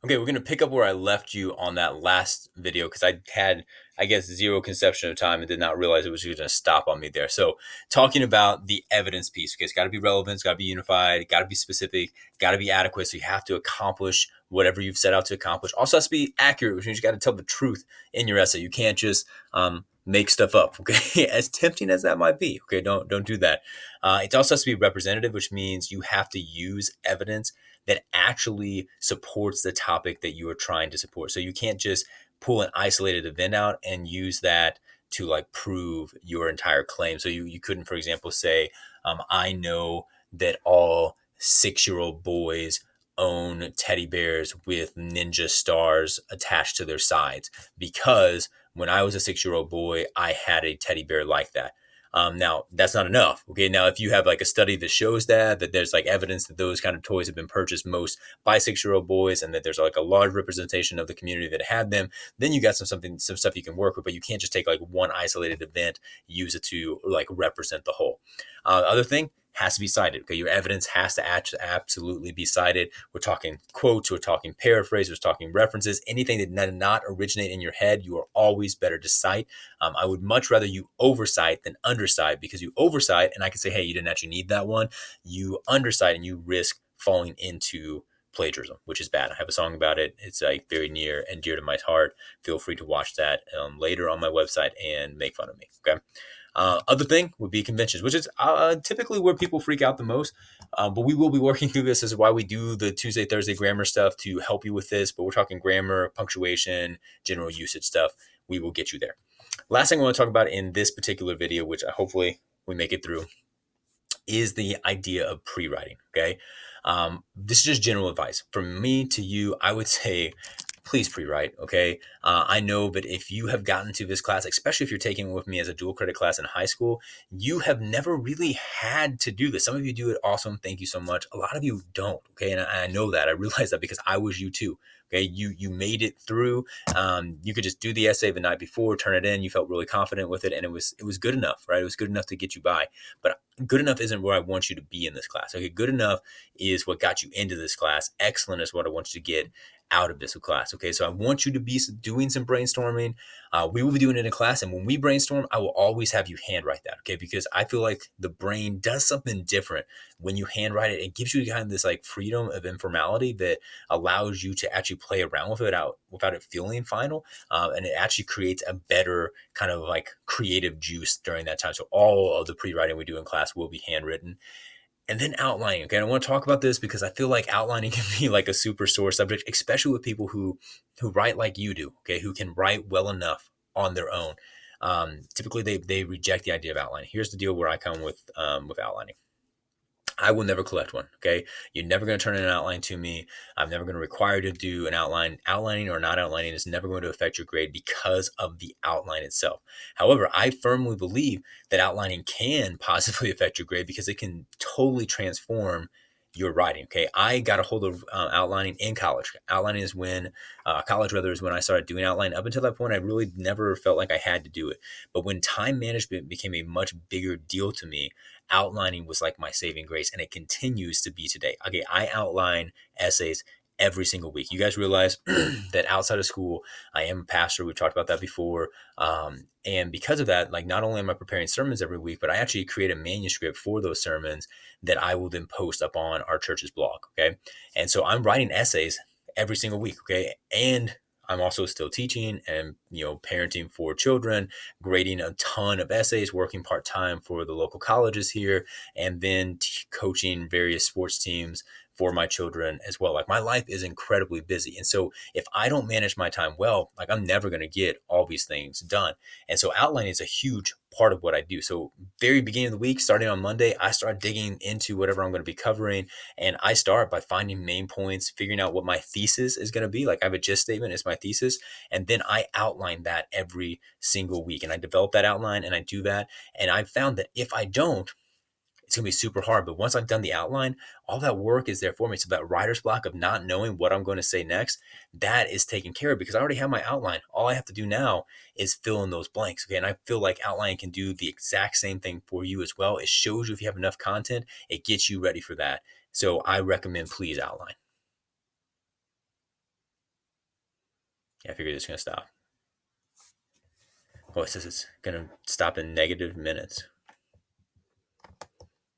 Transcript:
Okay, we're gonna pick up where I left you on that last video because I had, I guess, zero conception of time and did not realize it was gonna stop on me there. So, talking about the evidence piece, okay, it's got to be relevant, it's got to be unified, got to be specific, got to be adequate. So you have to accomplish whatever you've set out to accomplish. Also has to be accurate, which means you got to tell the truth in your essay. You can't just make stuff up. Okay, as tempting as that might be. Okay, don't do that. It also has to be representative, which means you have to use evidence that actually supports the topic that you are trying to support. So you can't just pull an isolated event out and use that to like prove your entire claim. So you couldn't, for example, say, I know that all 6 year old boys own teddy bears with ninja stars attached to their sides because when I was a 6 year old boy, I had a teddy bear like that. Now that's not enough. Okay. Now, if you have like a study that shows that there's like evidence that those kind of toys have been purchased most by 6 year old boys and that there's like a large representation of the community that had them, then you got some stuff you can work with, but you can't just take like one isolated event, use it to like represent the whole. Other thing, has to be cited. Okay, your evidence has to absolutely be cited. We're talking quotes, we're talking paraphrase, we're talking references. Anything that did not originate in your head, you are always better to cite. I would much rather you oversight than undercite, because you oversight and I can say, hey, you didn't actually need that one. You undercite and you risk falling into plagiarism, which is bad. I have a song about it. It's like very near and dear to my heart. Feel free to watch that later on my website and make fun of me. Okay. Other thing would be conventions, which is typically where people freak out the most. But we will be working through this. This is why we do the Tuesday, Thursday grammar stuff to help you with this. But we're talking grammar, punctuation, general usage stuff. We will get you there. Last thing I want to talk about in this particular video, which hopefully we make it through, is the idea of pre-writing. Okay. This is just general advice from me to you. I would say, please pre-write. Okay. I know, but if you have gotten to this class, especially if you're taking it with me as a dual credit class in high school, you have never really had to do this. Some of you do it. Awesome. Thank you so much. A lot of you don't. Okay. And I know that. I realize that because I was you too. Okay. You made it through. You could just do the essay the night before, turn it in. You felt really confident with it. And it was good enough, right? It was good enough to get you by. But good enough isn't where I want you to be in this class. Okay. Good enough is what got you into this class. Excellent is what I want you to get out of this class. Okay. So I want you to be doing some brainstorming. We will be doing it in class. And when we brainstorm, I will always have you handwrite that. Okay. Because I feel like the brain does something different when you handwrite it. It gives you kind of this like freedom of informality that allows you to actually play around with it without it feeling final. And it actually creates a better kind of like creative juice during that time. So all of the pre-writing we do in class will be handwritten. And then outlining. Okay, I want to talk about this because I feel like outlining can be like a super sore subject, especially with people who write like you do. Okay, who can write well enough on their own. Typically, they reject the idea of outlining. Here's the deal where I come with outlining. I will never collect one. Okay. You're never going to turn in an outline to me. I'm never going to require you to do an outline. Outlining or not outlining is never going to affect your grade because of the outline itself. However, I firmly believe that outlining can positively affect your grade because it can totally transform your writing. Okay. I got a hold of outlining in college. Outlining is when, college rather, is when I started doing outline. Up until that point, I really never felt like I had to do it. But when time management became a much bigger deal to me, outlining was like my saving grace, and it continues to be today. Okay, I outline essays every single week. You guys realize that outside of school, I am a pastor. We've talked about that before. And because of that, like not only am I preparing sermons every week, but I actually create a manuscript for those sermons that I will then post up on our church's blog. Okay. And so I'm writing essays every single week. Okay. And I'm also still teaching and, parenting 4 children, grading a ton of essays, working part-time for the local colleges here, and then coaching various sports teams for my children as well. Like my life is incredibly busy. And so if I don't manage my time well, like I'm never going to get all these things done. And so outlining is a huge part of what I do. So very beginning of the week, starting on Monday, I start digging into whatever I'm going to be covering. And I start by finding main points, figuring out what my thesis is going to be. Like I have a gist statement is my thesis. And then I outline that every single week. And I develop that outline and I do that. And I've found that if I don't, it's going to be super hard. But once I've done the outline, all that work is there for me. So that writer's block of not knowing what I'm going to say next, that is taken care of because I already have my outline. All I have to do now is fill in those blanks. Okay. And I feel like outline can do the exact same thing for you as well. It shows you if you have enough content, it gets you ready for that. So I recommend please outline. Yeah, I figured it's going to stop. Oh, it says it's going to stop in -minutes.